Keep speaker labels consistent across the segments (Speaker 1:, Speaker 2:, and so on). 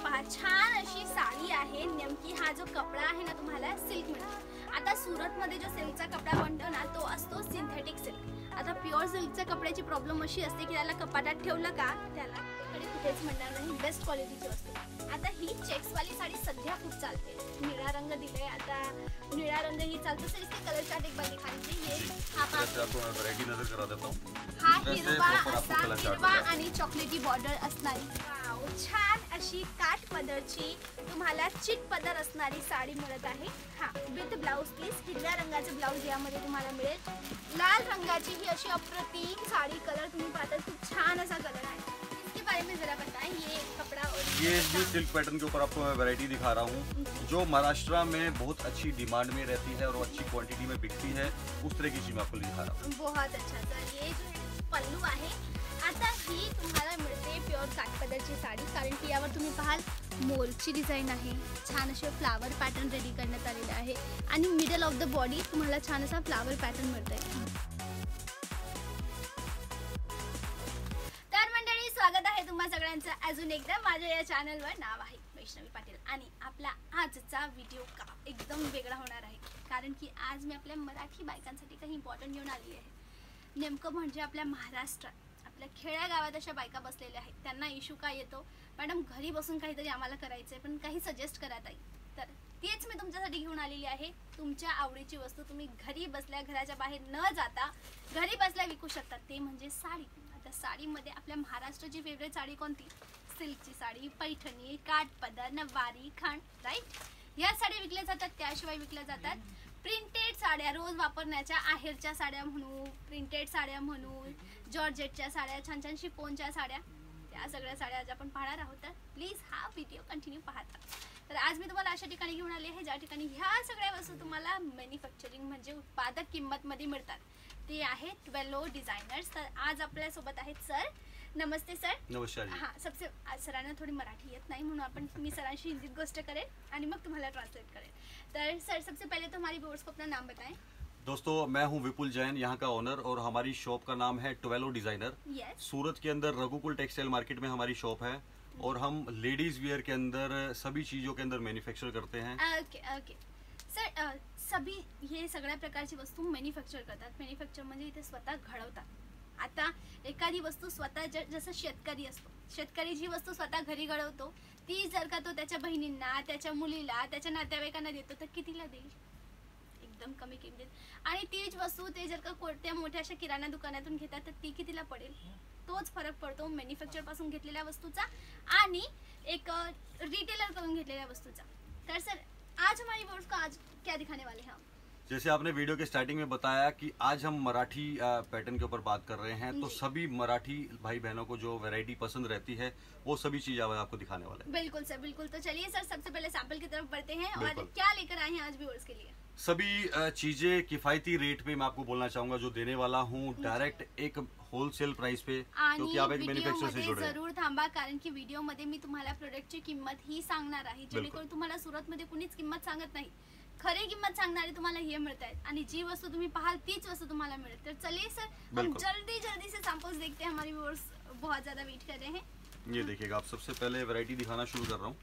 Speaker 1: पहा छान अशी साडी आहे। नेमकी हा जो कपडा आहे ना तुम्हाला सिल्क मिळतो। आता सूरत मध्ये जो सिल्कचा कपडा बनतो ना तो असतो सिंथेटिक सिल्क। आता प्युअर सिल्कच्या कपड्याची प्रॉब्लेम अशी असते की त्याला कपाटात ठेवलं का त्याला कुठेच म्हणणार नाही, बेस्ट क्वालिटीची वस्तू। आता ही चेक्स वाली साडी सध्या खूप चालते। निळा रंग दिलाय, आता निळा रंग ही चालतो। सर इसके कलर चार्ट एक बार दिखाने चाहिए। हा
Speaker 2: आपको वैरायटी नजर करा देता हूं।
Speaker 1: हा हिरवा असा हिरवा आणि चॉकलेटी बॉर्डर असणारी वाव छान अशी काठ पदरची तुम्हाला चिट पदर असणारी साडी मिळत आहे। हा विथ ब्लाउज पीस हिरव्या रंगाचे ब्लाउज यामध्ये तुम्हाला मिळेल। लाल रंगाची ही अशी अप्रतिम साडी कलर तुम्ही पाहता खूप छान असा कलर आहे। इसके बारे में जरा बताएं। ये कपड़ा और
Speaker 2: ये जो सिल्क पैटर्न के ऊपर आपको मैं वैरायटी दिखा रहा हूँ जो महाराष्ट्र में बहुत अच्छी डिमांड में रहती है और अच्छी क्वांटिटी में बिकती है, उस तरह की चीज मैं आपको दिखा रहा हूँ।
Speaker 1: बहुत अच्छा सर। ये जो पल्लू आहे आता ही तुम्हाला मिळते प्युअर काठपदरची साडी, कारण की यावर तुम्ही पाहाल मोरची डिझाईन आहे। छान असे फ्लावर पॅटर्न रेडी करण्यात आलेले आहे आणि मिडल ऑफ द बॉडी तुम्हाला छान असा फ्लावर पॅटर्न मिळतोय। तर मंडळी स्वागत आहे तुम्हा सगळ्यांचं अजून एकदा माझ्या या चॅनलवर। नाव आहे वैष्णवी पाटील आणि आपला आजचा व्हिडिओ का एकदम वेगळा होणार आहे, कारण की आज मी आपल्या मराठी बायकांसाठी काही इम्पॉर्टंट घेऊन आली आहे। नेमकं म्हणजे आपल्या महाराष्ट्रात आपल्या खेड्या गावात अशा बायका बसलेल्या आहेत, त्यांना इश्यू काय येतो, मॅडम घरी बसून काहीतरी आम्हाला करायचंय पण काही सजेस्ट करा ताई। तर तेच मी तुमच्यासाठी घेऊन आलेली आहे। तुमच्या आवडीची वस्तू तुम्ही घरी बसल्या घराच्या बाहेर न जाता घरी बसल्या विकू शकता, ते म्हणजे साडी। आता साडीमध्ये आपल्या महाराष्ट्राची फेवरेट साडी कोणती? सिल्कची साडी, पैठणी, काठपदर, नवारी, खण, राईट। या साड्या विकल्या जातात। त्याशिवाय विकल्या जातात प्रिंटेड साड्या, रोज वापरण्याच्या आहेरच्या साड्या म्हणू, प्रिंटेड साड्या म्हणू, जॉर्जेटच्या साड्या, छान छान शिफॉनच्या साड्या, त्या सगळ्या साड्या आज आपण पाहणार आहोत। तर प्लीज हा व्हिडिओ कंटिन्यू पाहता। तर आज मी तुम्हाला अशा ठिकाणी घेऊन आले आहे ज्या ठिकाणी ह्या सगळ्या वस्तू तुम्हाला मॅन्युफॅक्चरिंग म्हणजे उत्पादक किंमत मध्ये मिळतात, ते आहे ट्वेलो डिझायनर्स। तर आज आपल्या सोबत आहेत सर। नमस्ते सर।
Speaker 2: नमस्कार।
Speaker 1: हाँ सबसे सरांना थोड़ी मराठी येत नाही म्हणून आपण मी सरांशी हिंदीत गोष्ट करेल आणि मग तुम्हाला ट्रांसलेट करेल। तर सर सबसे पहले तो हमारी व्यूअर्स को अपना नाम बताएं।
Speaker 2: दोस्तों मैं हूं विपुल जैन, यहाँ का ओनर, और हमारी शॉप का नाम है ट्वेलो डिजाइनर। सूरत के अंदर रघुकुल टेक्सटाइल मार्केट में हमारी शॉप है और हम लेडीज वियर के अंदर सभी चीजों के अंदर मैन्युफैक्चर करते हैं।
Speaker 1: ओके ओके सर, सभी हे सगळ्या प्रकारची वस्तू मॅन्युफॅक्चर करतात। मॅन्युफॅक्चर म्हणजे इथे स्वतः घडवतात। आता एखादी वस्तू स्वतः जसं शेतकरी असतो, शेतकरी जी वस्तू स्वतः घरी घडवतो ती जर का तो त्याच्या बहिणींना, त्याच्या मुलीला, त्याच्या नातेवाईकांना देतो तर कितीला देईल? एकदम कमी किमतीत। आणि तीच वस्तू ते जर का कोणत्या मोठ्या अशा किराणा दुकानातून घेतात तर ती कितीला पडेल? तोच फरक पडतो मॅन्युफॅक्चर पासून घेतलेल्या वस्तूचा आणि एक रिटेलर कडून घेतलेल्या वस्तूचा। तर सर आज हमारी व्यूअर्स को आज क्या दिखाने वाले हैं हम?
Speaker 2: जैसे आपने वीडियो के स्टार्टिंग में बताया कि आज हम मराठी पैटर्न के ऊपर बात कर रहे हैं, तो सभी मराठी भाई बहनों को जो वैरायटी पसंद रहती है वो सभी चीज आपको दिखाने वाले हैं।
Speaker 1: बिल्कुल सर, बिल्कुल। तो चलिए सर सबसे पहले सैंपल की तरफ बढ़ते हैं और क्या लेकर आए हैं आज व्यूअर्स के लिए?
Speaker 2: सभी चीजें किफायती रेट पे मैं आपको बोलना चाहूंगा जो देने वाला हूँ, डायरेक्ट एक होलसेल प्राइस पे, क्योंकि आप एक मैन्युफॅक्चर से जुड़े हैं।
Speaker 1: जरूर थांबा, कारण की व्हिडिओ मध्ये मी तुम्हाला प्रोडक्टची किंमत ही सांगणार आहे, जेणेकरून तुम्हाला सूरत मध्ये कुणीच किंमत सांगत नाही, खरी किंमत सांगणारे तुम्हाला हे मिळतात आणि जी वस्तू तुम्ही पाहाल तीच वस्तू तुम्हाला मिळेल। तर चलिए सर हम जल्दी जल्दी से सैंपल्स देखते हैं, हमारी व्यूअर्स बहुत ज्यादा वेट कर रहे हैं।
Speaker 2: ये देखिएगा, आप सबसे पहले वैरायटी दिखाना शुरू कर रहा हूँ।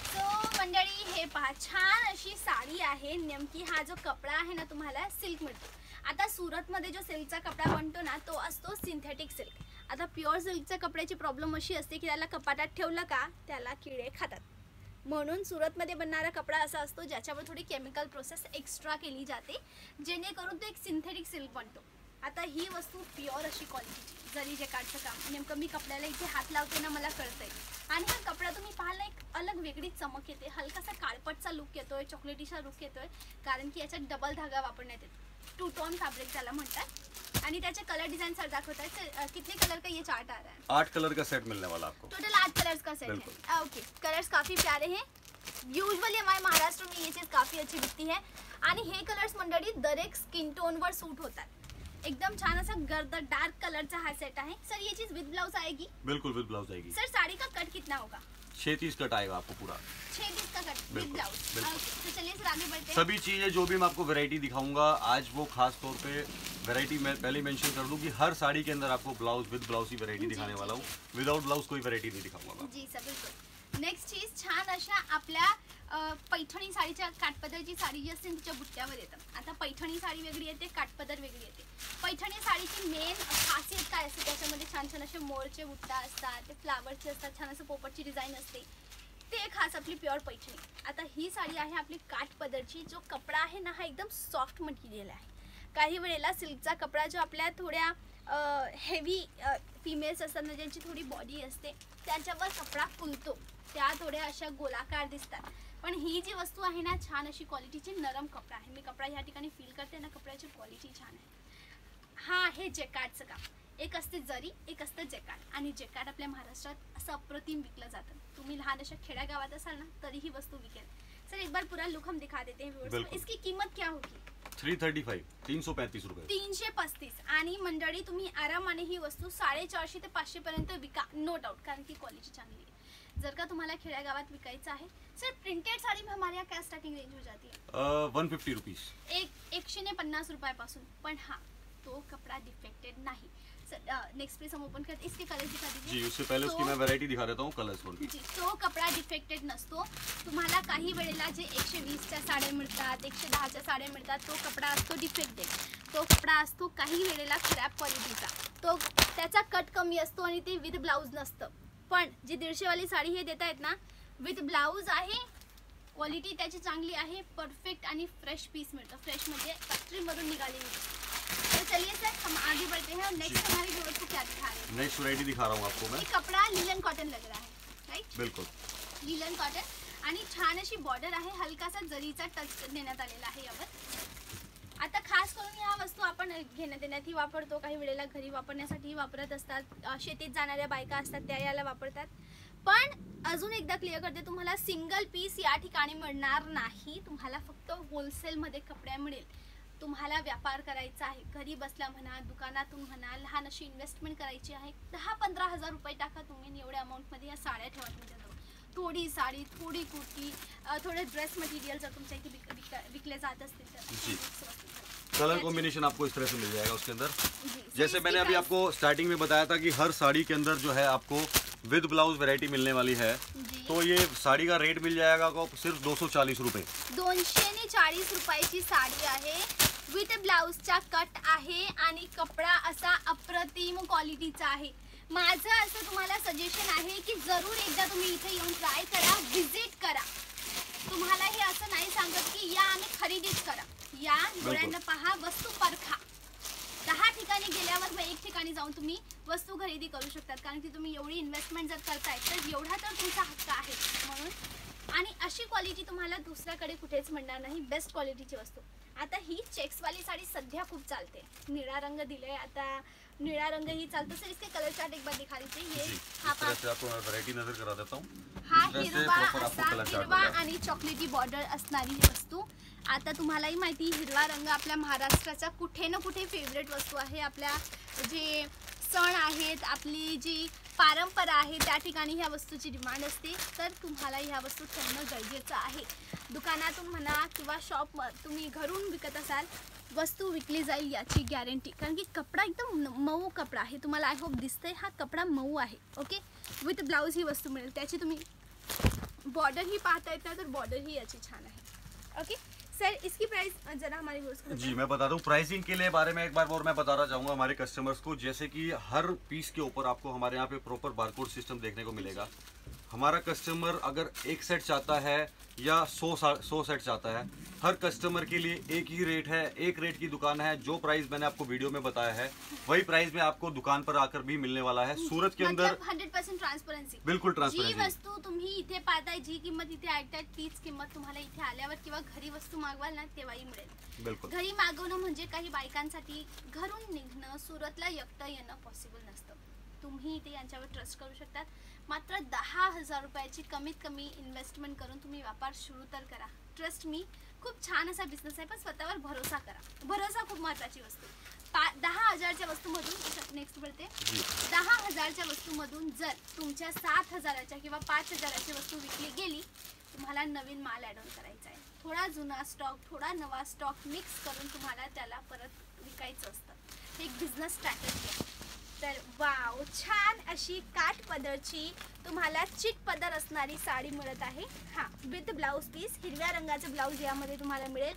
Speaker 1: तो मंडळी हे पहा छान अशी साडी आहे। नेमकी हा जो कपडा आहे ना तुम्हाला सिल्क मिळतो। आता सूरत मध्ये जो सिल्कचा कपडा बनतो ना तो असतो सिंथेटिक सिल्क। आता प्युअर सिल्कच्या कपड्याची प्रॉब्लेम अशी असते की त्याला कपाटात ठेवलं का त्याला किडे खातात, म्हणून सूरत मध्ये बनणारा कपडा असा असतो ज्याच्यावर थोडी केमिकल प्रोसेस एक्स्ट्रा केली जाते, जेणेकरून तो एक सिंथेटिक सिल्क बनतो। आता ही वस्तू प्युअर अशी क्वालिटीची, जरी जे काढचं काम नेमकं मी कपड्याला इथे हात लावते ना मला कळतंय। आणि हा कपडा तुम्ही पाहाल एक अलग वेगळी चमक येते, हलकासा काळपटचा लुक येतोय, चॉकलेटीचा लुक येतोय, कारण की याच्यात डबल धागा वापरण्यात येतो। टू टोन फैब्रिक त्याला म्हणतात आणि त्याचे कलर डिजाइन सर दाखवतात। कितने कलर का ये चार्ट आ रहा है?
Speaker 2: 8 कलर का सेट मिलने वाला आपको।
Speaker 1: टोटल 8 कलर्स का सेट है। ओके, कलर्स काफी प्यारे हैं। यूजुअली हमारे महाराष्ट्र में ये चीज काफी अच्छी दिखती है आणि हे कलर्स मंडळी दर एक स्किन टोन वर सूट होतात। एकदम छान असा गर्द डार्क कलरचा हा सेट आहे। सर ये चीज विद ब्लाउज आएगी?
Speaker 2: बिल्कुल विद ब्लाउज आएगी।
Speaker 1: सर साड़ी का कट कितना होगा?
Speaker 2: 36 कट आएगा आपको पूरा।
Speaker 1: 36 का कट विद ब्लाउज। तो चलिए सर आगे बढ़ते हैं।
Speaker 2: सभी चीजें जो भी मैं आपको वैरायटी दिखाऊंगा आज, वो खास तौर पे वैरायटी मैं पहले मेंशन कर दूं कि हर साड़ी के अंदर आपको ब्लाउज विद ब्लाउज की वैरायटी दिखाने वाला हूँ। विदाउट ब्लाउज कोई वैरायटी नहीं दिखाऊंगा।
Speaker 1: जी सर बिल्कुल। नेक्स्ट चीज छान अशा आपल्या पैठणी साडीच्या काठपदरची साडी जी असते तिच्या बुट्ट्यावर येतं. आता पैठणी साडी वेगळी येते, काठपदर वेगळी येते. पैठणी साडीची मेन खासियत काय असते, त्याच्यामध्ये छान छान असे मोरचे बुट्टा असतात, ते फ्लावरचे असतात, छान असं पोपटची डिझाईन असते, ते खास आपली प्युअर पैठणी. आता ही साडी आहे आपली काठपदरची. जो कपडा आहे ना हा एकदम सॉफ्ट मटेरियल आहे. काही वेळेला सिल्कचा कपडा जो आपल्या थोड्या हेवी फिमेल्स असतात ना, ज्यांची थोडी बॉडी असते, त्यांच्यावर कपडा फुलतो, त्या थोड्या अशा गोलाकार दिसतात. पण ही जी वस्तू आहे ना छान अशी क्वालिटीची नरम कपडा आहे. मी कपडा ह्या ठिकाणी फील करते ना, कपड्याची क्वालिटी छान आहे. हा आहे जेकार्डचं काम. एक असते जरी, एक असतं जेकार्ड. आणि जेकार्ड आपल्या महाराष्ट्रात असं अप्रतिम विकलं जातं. तुम्ही लहान अशा खेड्यागावात असाल ना तरी ही वस्तू विकेल. सर एक बार पूरा लुक हम दिखा देते हैं व्यूअर्स को. इसकी कीमत क्या होगी?
Speaker 2: 335 335 रुपये.
Speaker 1: 335. आणि मंडळी तुम्ही आरामाने ही वस्तू 450 ते 500 पर्यंत विका, नो डाउट, कारण की क्वालिटी चांगली आहे. जर का तुम्हाला खेड्यागावात विकायचं आहे. सर प्रिंटेड साड़ी में हमारे यहाँ क्या स्टार्टिंग रेंज हो जाती है?
Speaker 2: 150 रुपीज.
Speaker 1: 150 रुपयापासून. पण हा तो कपडा डिफेक्टेड नाही. सर नेक्स्ट पीस हम ओपन करते, इसके कलर्स दिखा दीजिए.
Speaker 2: जी, उससे पहले उसकी मैं वैरायटी दिखा देता हूँ कलर्स को.
Speaker 1: जी, तो कपडा डिफेक्टेड नसतो. तुम्हाला काही वेळेला जे 120च्या साड्या मिळतात, 110च्या साड्या मिळतात, तो कपडा असतो डिफेक्टेड. तो कपडा असतो काही वेळेला खराब क्वालिटीचा. तो त्याचा कट कमी असतो आणि ते विथ ब्लाउज नसतं. पण जी 150 वाली साडी हे देत आहेत ना, विथ ब्लाउज आहे, क्वालिटी त्याची चांगली आहे, परफेक्ट आणि फ्रेश पीस मिळतं. फ्रेश म्हणजे फॅक्ट्रीमधून निघालेली. तो चलिए सर हम आगे बढ़ते हैं. नेक्स्ट हमारी व्यूअर्स को क्या दिखा रहे हैं?
Speaker 2: नेक्स्ट वैरायटी दिखा रहा हूँ आपको मैं.
Speaker 1: ये कपड़ा लिलन कॉटन लग रहा है, राइट?
Speaker 2: बिल्कुल
Speaker 1: लिलन कॉटन. आणि छान अशी बॉर्डर आहे, हलकासा जरीचा टच देण्यात आलेला आहे यावर. आता खास करून ह्या वस्तू आपण घेण्यात देण्यातही वापरतो, काही वेळेला घरी वापरण्यासाठी वापरत असतात. शेतीत जाणाऱ्या बायका असतात त्या याला वापरतात. पण अजून एकदा क्लिअर करते, तुम्हाला सिंगल पीस या ठिकाणी मिळणार नाही. तुम्हाला फक्त होलसेलमध्ये कपडे मिळेल. तुम्हाला व्यापार करायचा आहे, घरी बसल्या म्हणा, दुकानातून म्हणा, लहान अशी इन्व्हेस्टमेंट करायची आहे, 10-15 हजार रुपये टाका तुम्ही. एवढ्या अमाऊंटमध्ये या साड्या ठेवा तुमच्याजवळ. थोडी साडी, थोडी कुर्ती, थोडे ड्रेस मटेरियल जर तुमच्या इथे विकले जात असतील तर
Speaker 2: कलर कॉम्बिनेशन आपको इस तरह से मिल जाएगा उसके अंदर. जैसे मैंने अभी आपको स्टार्टिंग में बताया था कि हर साड़ी के अंदर जो है आपको विद ब्लाउज वैरायटी मिलने वाली है. तो ये साड़ी का रेट मिल जाएगा आपको सिर्फ 240 रुपये.
Speaker 1: 240 रुपयाची साडी आहे, विथ ब्लाउजचा कट आहे आणि कपडा असा अप्रतिम क्वालिटीचा आहे. माझं असं तुम्हाला सजेशन आहे की जरूर एकदा तुम्ही इथे येऊन ट्राय करा, व्हिजिट करा. तुम्हाला हे असं नाही सांगत की या आणि खरेदीच करा. या डोळ्यांना पहा, वस्तू परखा. 10 ठिकाणी गेल्यावर मग एक ठिकाणी जाऊन तुम्ही वस्तू खरेदी करू शकतात. कारण की तुम्ही एवढी इन्व्हेस्टमेंट जर करताय तर एवढा तर तुमचा हक्क आहे. म्हणून आणि अशी क्वालिटी तुम्हाला दुसऱ्याकडे कुठेच मिळणार नाही. बेस्ट क्वालिटीची वस्तू. आता ही चेक्सवाली साडी सध्या खूप चालते. निळा रंग दिलाय, आता निळा रंग ही चालतो. सर इसके कलर चार्ट एक बार दिखा दीजिए. ये
Speaker 2: आपको वैरायटी नजर करा देता हूँ.
Speaker 1: हा हिरवा आणि चॉकलेटी बॉर्डर असणारी वस्तू. आता तुम्हालाही माहिती, हिरवा रंग आपल्या महाराष्ट्राचा कुठे ना कुठे फेवरेट वस्तू आहे. आपल्या जे सण आहेत, आपली जी परंपरा आहे, त्या ठिकाणी ह्या वस्तूची डिमांड असते. तर तुम्हाला ह्या वस्तू ठेवणं गरजेचं आहे. दुकानातून म्हणा किंवा शॉप तुम्ही घरून विकत असाल, वस्तू विकली जाईल याची गॅरंटी. कारण की कपडा एकदम मऊ कपडा आहे. तुम्हाला आय होप दिसतंय, हा कपडा मऊ आहे. ओके, विथ ब्लाउज ही वस्तू मिळेल. त्याची तुम्ही बॉर्डर ही पाहता येत, तर बॉर्डर ही याची छान आहे. ओके सर, इसकी प्राइस जरा हमारे व्यूअर्स को
Speaker 2: जी मैं बता दूं. प्राइसिंग के लिए बारे में एक बार और मैं बताना चाहूँगा हमारे कस्टमर्स को. जैसे कि हर पीस के ऊपर आपको हमारे यहाँ पे प्रॉपर बारकोड सिस्टम देखने को मिलेगा. हमारा कस्टमर अगर एक सेट चाहता है या 100 सेट चाहता है, हर कस्टमर के लिए एक ही रेट है, एक रेट की दुकान है. जो प्राइस मैंने आपको वीडियो में बताया है वही प्राइस में आपको दुकान पर आकर भी मिलने वाला है. सूरत के अंदर
Speaker 1: 100% ट्रान्सपरन्सी.
Speaker 2: बिल्कुल
Speaker 1: जी
Speaker 2: ट्रांसपेरेंसी.
Speaker 1: वस्तू तुम्ही इथे पाहताय, जी किंमत इथे ऐकताय, तीच किंमत तुम्हाला इथे आल्यावर किंवा घरी वस्तू मागवाल ना तेव्हाही मिळेल.
Speaker 2: बिल्कुल.
Speaker 1: घरी मागवणं म्हणजे काही बायकांसाठी घरून निघणं, सुरतला एकटं येणं पॉसिबल नसतं. तुम्ही इथे यांच्यावर ट्रस्ट करू शकतात. मात्र 10,000 रुपयाची कमीत कमी इन्व्हेस्टमेंट करून तुम्ही व्यापार सुरू तर करा. ट्रस्ट मी, खूप छान असा बिझनेस आहे, पण स्वतःवर भरोसा करा. भरोसा खूप महत्त्वाची वस्तू. 10,000च्या वस्तूमधून नेक्स्ट बोलते, 10,000च्या वस्तूमधून जर तुमच्या 7,000च्या किंवा 5,000ची वस्तू विकली गेली, तुम्हाला नवीन माल ॲड ऑन करायचा आहे. थोडा जुना स्टॉक, थोडा नवा स्टॉक मिक्स करून तुम्हाला त्याला परत विकायचं असतं. हे एक बिझनेस स्ट्रॅटेजी आहे. तर वाव, छान अशी काठ पदरची तुम्हाला चिट पदर असणारी साडी मिळत आहे। हा, विथ ब्लाउज पीस, हिरव्या रंगाचं ब्लाउज यामध्ये तुम्हाला मिळेल।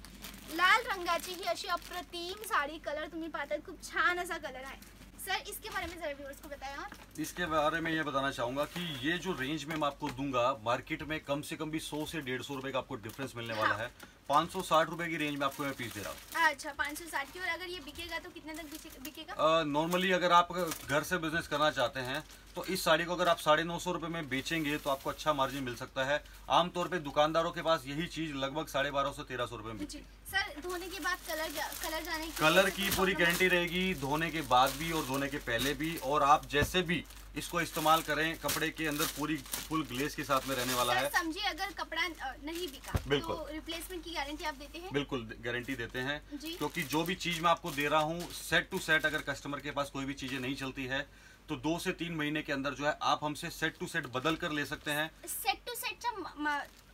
Speaker 1: लाल रंगाची ही अशी अप्रतिम साड़ी, कलर तुम्ही पाहता खूप छान असा कलर आहे। सर इसके बारे में जरा व्यूअर्स को बताएं आप।
Speaker 2: इसके बारे में ये बताना चाहूंगा कि ये जो रेंज में मैं आपको दूंगा, मार्केट में कम से कम भी 100 से 150 रुपए का आपको डिफरेंस मिलने वाला है। 560 रुपए की रेंज में आपको मैं पीस दे रहा हूँ।
Speaker 1: अच्छा, 560 की। और अगर ये बिकेगा तो कितने तक बिकेगा?
Speaker 2: नॉर्मली अगर आप घर से बिजनेस करना चाहते हैं तो इस साड़ी को अगर आप 950 रुपए में बेचेंगे तो आपको अच्छा मार्जिन मिल सकता है। आमतौर पे दुकानदारों के पास यही चीज लगभग 1250 से 1300 रुपए में।
Speaker 1: सर, धोने के बाद कलर जाने की
Speaker 2: कलर की पूरी गारंटी रहेगी, धोने के बाद भी और धोने के पहले भी। और आप जैसे भी इसको इस्तेमाल करें, कपड़े के अंदर पूरी फुल ग्लेज के साथ में रहने वाला है।
Speaker 1: समझिए अगर कपड़ा नहीं बिका
Speaker 2: बिल्कुल
Speaker 1: तो रिप्लेसमेंट की गारंटी आप देते हैं?
Speaker 2: बिल्कुल गारंटी देते हैं, क्योंकि जो भी चीज मैं आपको दे रहा हूँ सेट टू सेट, अगर कस्टमर के पास कोई भी चीजें नहीं चलती है तो 2 से 3 महीने के अंदर जो है आप हमसे सेट टू सेट बदल कर ले सकते हैं।
Speaker 1: सेट टू सेटचा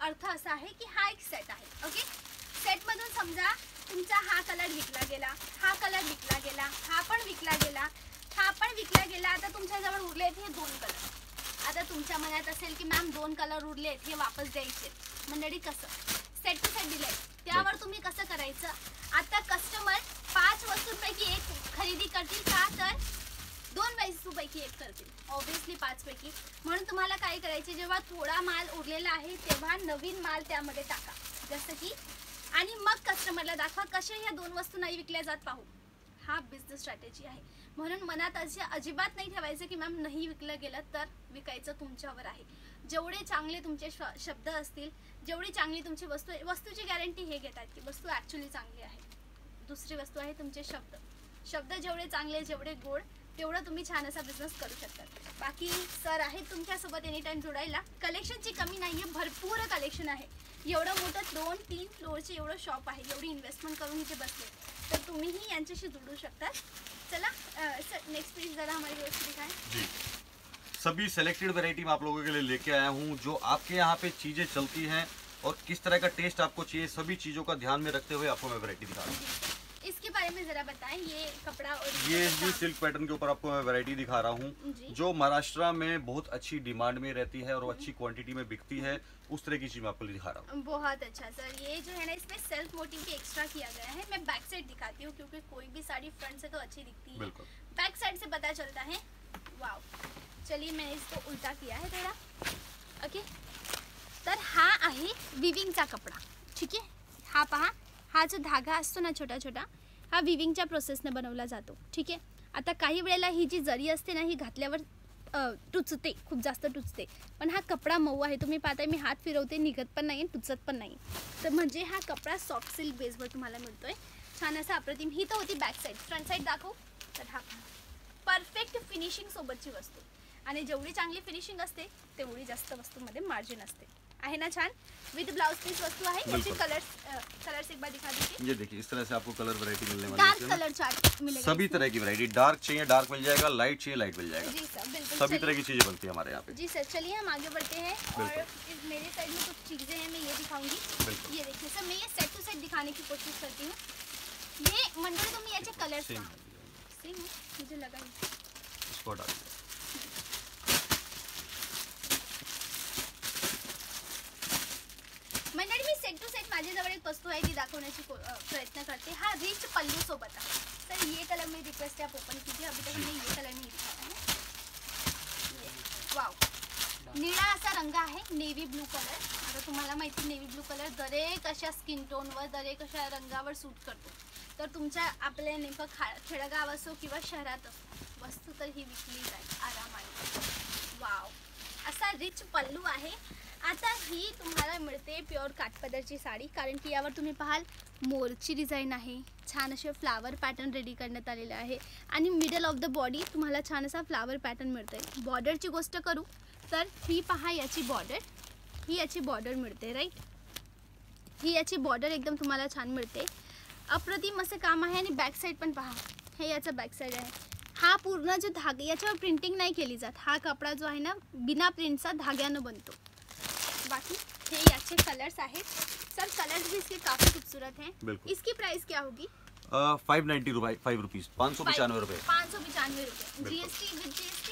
Speaker 1: अर्थ असा आहे की हा एक सेट आहे, ओके। सेट मधून समजा तुमचा हा कलर विकला गेला, हा कलर विकला गेला, हा पण विकला गेला, हा पण विकला गेला। आता तुमच्याजवळ उरले आहेत हे 2 कलर। आता तुमच्या मनात असेल की मॅम 2 कलर उरले आहेत, हे वापस द्यायचे। मंडळी कसं सेट टू सेट दिले, त्यावर तुम्ही कसं करायचं? आता कस्टमर 5 वस्तूंपैकी एक खरेदी करतील का, तर 2 वस्तूंपैकी एक करतील, ऑब्विसली 5 पैकी। म्हणून तुम्हाला काय करायचे, जेव्हा थोडा माल उरलेला आहे तेव्हा नवीन माल त्यामध्ये टाका, जसं की, आणि मग कस्टमरला दाखवा कशा ह्या 2 वस्तू नाही विकल्या जात पाहू। हा बिझनेस स्ट्रॅटेजी आहे। म्हणून मनात असे अजिबात नाही ठेवायचं की मॅम नाही विकलं गेलं, तर विकायचं तुमच्यावर आहे। जेवढे चांगले तुमचे शब्द असतील, जेवढी चांगली तुमची वस्तूची गॅरंटी हे घेतात की वस्तू ॲक्च्युअली चांगली आहे। दुसरी वस्तू आहे तुमचे शब्द जेवढे चांगले, जेवढे गोड, तेवढं तुम्ही छान असा बिझनेस करू शकता। बाकी सर आहे तुमच्यासोबत एनी टाइम जोडायला। कलेक्शनची कमी नाहीये, भरपूर कलेक्शन आहे। एवढं मोठं 2-3 फ्लोअरचे एवढं शॉप आहे, एवढी इन्व्हेस्टमेंट करून इथे बसले, तर तुम्हीही यांच्याशी जोडू शकता। चला सर, नेक्स्ट प्लीज जरा हमारी व्यवस्था दिखाएं।
Speaker 2: जी, सभी सेलेक्टेड वैरायटी मैं आप लोगों के लिए लेके आया हूँ, जो आपके यहाँ पे चीजें चलती हैं और किस तरह का टेस्ट आपको चाहिए, सभी चीजों का ध्यान में रखते हुए आपको मैं वैरायटी दिखा रहा हूँ।
Speaker 1: इसके बारे में जरा बताएं। ये कपड़ा और
Speaker 2: ये भी सिल्क पैटर्न के ऊपर आपको मैं वैरायटी दिखा रहा हूँ, जो महाराष्ट्र में बहुत अच्छी डिमांड में रहती है और अच्छी क्वांटिटी में बिकती है। उस तरह की चीज मैं आपको दिखा रहा हूँ।
Speaker 1: बहुत अच्छा सर, ये जो है ना इसमें सेल्फ मोटिव भी एक्स्ट्रा किया गया है। मैं बैक साइड दिखाती हूँ क्योंकि कोई भी साड़ी फ्रंट से तो अच्छी दिखती है,
Speaker 2: बिल्कुल
Speaker 1: बैक साइड से पता चलता है। वाव, चलिए मैंने इसको उल्टा किया है थोड़ा, ओके। तर हा आहे विविंगचा कपडा, ठीक आहे। हा पहा, हा जो धागा असतो ना छोटा छोटा, हा विविंगच्या प्रोसेसने बनवला जातो, ठीक आहे। आता काही वेळेला ही जी जरी असते ना, ही घातल्यावर टुचते, खूप जास्त टुचते, पण हा कपडा मऊ आहे। तुम्ही पाहताय मी हात फिरवते, निघत पण नाही, टुचत पण नाही। तर म्हणजे हा कपडा सॉफ्ट सिल्क बेसवर तुम्हाला मिळतोय, छान असा अप्रतिम। ही तर होती बॅक साइड, फ्रंट साइड दाखवू तर हा परफेक्ट फिनिशिंग सोबतची वस्तू, आणि जेवढी चांगली फिनिशिंग असते तेवढी जास्त वस्तूमध्ये मार्जिन असते, आहे ना छान। विद ब्लाउज पीस वस्तू आहे। याची कलर्स एक बार दिखा दीजिए।
Speaker 2: ये देखिए, इस तरह से आपको कलर वैरायटी मिलने वाली
Speaker 1: डार्क कलर चार्ट मिलेगा,
Speaker 2: सभी तरह की वैरायटी। डार्क चाहिए डार्क मिल जाएगा, लाइट चाहिए लाइट मिल जाएगा।
Speaker 1: जी सर, बिल्कुल
Speaker 2: सभी तरह की चीजें बनती है हमारे यहाँ पे।
Speaker 1: जी सर, चलिए हम आगे बढ़ते हैं। और मेरे साइड में कुछ चीजें हैं, मैं ये दिखाऊंगी। ये देखिए सर, मैं ये सेट टू सेट दिखाने की कोशिश करती हूँ। ये मंडल तुम्ही याचे कलर्स सेम मुझे लगा
Speaker 2: इसको डाल दीजिए।
Speaker 1: मंडळी, मी सेट टू सेट माझ्याजवळ एक वस्तू आहे ती दाखवण्याची प्रयत्न करते। हा रिच पल्लू सोबत आहे। सर ये कलर में रिक्वेस्ट है आप ओपन कीजिए, अभी तक हमने ये कलर नहीं दिखाया है। वाव, निळा असा रंग आहे, नेव्ही ब्लू कलर। आता तुम्हाला माहिती नेव्ही ब्लू कलर दरेक अशा स्किन टोनवर, दरेक अशा रंगावर सूट करतो। तर तुमच्या आपल्या नेमकं खेडेगाव असो किंवा शहरात असो, वस्तू तर ही विकली जाईल आरामाने। वाव, असा रिच पल्लू आहे। आता ही तुम्हाला मिळते प्युअर काठपदरची साडी, कारण की यावर तुम्ही पाहाल मोरची डिझाईन आहे, छान असे फ्लावर पॅटर्न रेडी करण्यात आलेले आहे, आणि मिडल ऑफ द बॉडी तुम्हाला छान असा फ्लावर पॅटर्न मिळतोय। बॉर्डरची गोष्ट करू तर ही पहा, याची बॉर्डर, ही याची बॉर्डर मिळते, राईट। ही याची बॉर्डर एकदम तुम्हाला छान मिळते, अप्रतिम असं काम आहे। आणि बॅक साईड पण पहा, हे याचं बॅक साईड आहे। हा पूर्ण जो धागा, याच्यावर प्रिंटिंग नाही केली जात, हा कपडा जो आहे ना बिना प्रिंटचा धाग्यानं बनतो। बाकी हे याचे कलर्स आहेत सर, कलर्स भी इसके काफी खूबसूरत हैं। इसकी प्राइस क्या होगी?
Speaker 2: 595 रुपीज, 595 रुपए।
Speaker 1: 595 रुपए। जीएसटी विद जीएसटी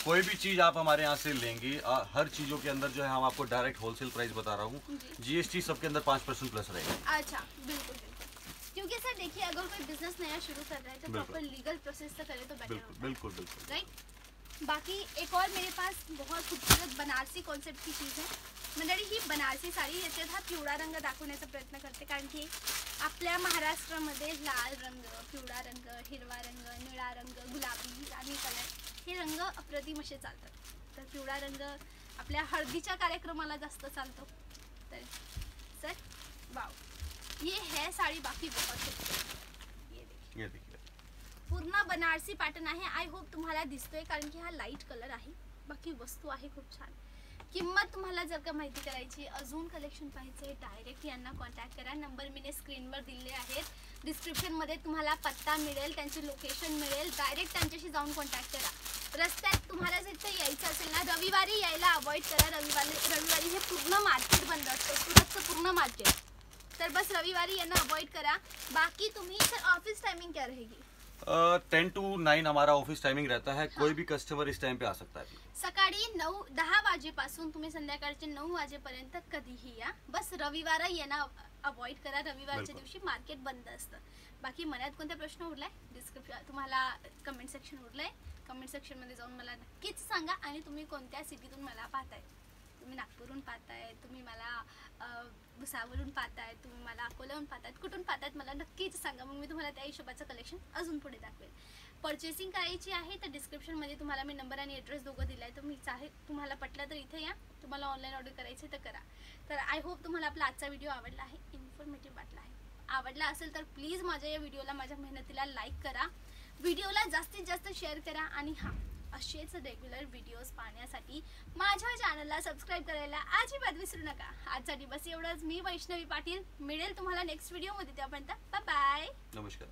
Speaker 2: कोई भी चीज आप हमारे यहाँ से लेंगे, हर चीजों के अंदर जो है हम आपको डायरेक्ट होलसेल प्राइस बता रहा हूँ, जीएसटी सबके अंदर 5% प्लस रहेगा।
Speaker 1: अच्छा, बिल्कुल बिल्कुल। क्योंकि सर देखिए, अगर कोई बिजनेस नया शुरू कर रहा है तो प्रॉपर लीगल प्रोसेस से करे तो बेटर होता है।
Speaker 2: बिल्कुल बिल्कुल
Speaker 1: राइट। बाकी एक और मेरे पास बहुत खूबसूरत बनारसी कॉन्सेप्ट की चीज़ आहे. मंडळी ही बनारसी साडी याच्यात हा पिवळा रंग दाखवण्याचा प्रयत्न करते, कारण की आपल्या महाराष्ट्रामध्ये लाल रंग, पिवळा रंग, हिरवा रंग, निळा रंग, गुलाबी, राणी कलर हे रंग अप्रतिम असे चालतात. तर पिवळा रंग आपल्या हळदीच्या कार्यक्रमाला जास्त चालतो. तर सर वाव, ये है साड़ी बाकी बहुत खूबसूरत. ये देखिए पूर्ण बनारसी पॅटर्न आहे. आय होप तुम्हाला दिसतोय, कारण की हा लाईट कलर आहे. बाकी वस्तू आहे खूप छान. किंमत तुम्हाला जर का माहिती करायची, अजून कलेक्शन पाहिजे, डायरेक्ट यांना कॉन्टॅक्ट करा. नंबर मी स्क्रीनवर दिले आहेत. डिस्क्रिप्शनमध्ये तुम्हाला पत्ता मिळेल, त्यांचे लोकेशन मिळेल. डायरेक्ट त्यांच्याशी जाऊन कॉन्टॅक्ट करा. रस्त्यात तुम्हाला जर यायचं असेल ना, रविवारी यायला अवॉइड करा. रविवारी हे पूर्ण मार्केट बंद असतं, सुरतचं पूर्ण मार्केट. तर बस रविवारी यांना अवॉइड करा. बाकी तुम्ही सर ऑफिस टाइमिंग क्या रहेगी?
Speaker 2: 10 to 9 हमारा ऑफिस टाइमिंग रहता है. कोई भी कस्टमर इस टाइम पे आ सकता है.
Speaker 1: सकाळी 9-10 वाजेपासून तुम्ही संध्याकाळचे 9 वाजेपर्यंत कधीही या. बस रविवार येणं अवॉइड करा. रविवारच्या दिवशी मार्केट बंद असतं. बाकी मनात कोणता प्रश्न उरलाय, डिस्क्रिप्शन तुम्हाला कमेंट सेक्शन उरलंय, कमेंट सेक्शन मध्ये जाऊन मला नक्कीच सांगा. आणि तुम्ही कोणत्या सिटीतून मला पाहताय, तुम्ही नागपूरहून पाहताय, तुम्ही मला भुसावळहून पाहताय, तुम्ही मला अकोल्याहून पाहताय, कुठून पाहतायत मला नक्कीच सांगा. मग मी तुम्हाला त्या हिशोबाचं कलेक्शन अजून पुढे दाखवेल. पर्चेसिंग करायची आहे तर डिस्क्रिप्शनमध्ये तुम्हाला मी नंबर आणि ॲड्रेस दोघं दिला आहे. तर मी चाहे तुम्हाला पटलं तर इथे या, तुम्हाला ऑनलाईन ऑर्डर करायची तर करा. तर आय होप तुम्हाला आपला आजचा व्हिडिओ आवडला आहे, इन्फॉर्मेटिव्ह वाटला आहे. आवडला असेल तर प्लीज माझ्या या व्हिडिओला, माझ्या मेहनतीला लाईक करा, व्हिडिओला जास्तीत जास्त शेअर करा. आणि हां, असेच रेग्युलर व्हिडिओज पाहण्यासाठी माझ्या चॅनलला सबस्क्राईब करायला अजिबात विसरू नका. आजसाठी बस एवढंच. मी वैष्णवी पाटील. मिळेल तुम्हाला नेक्स्ट व्हिडिओमध्ये. त्यापर्यंत बाय बाय.
Speaker 2: नमस्कार.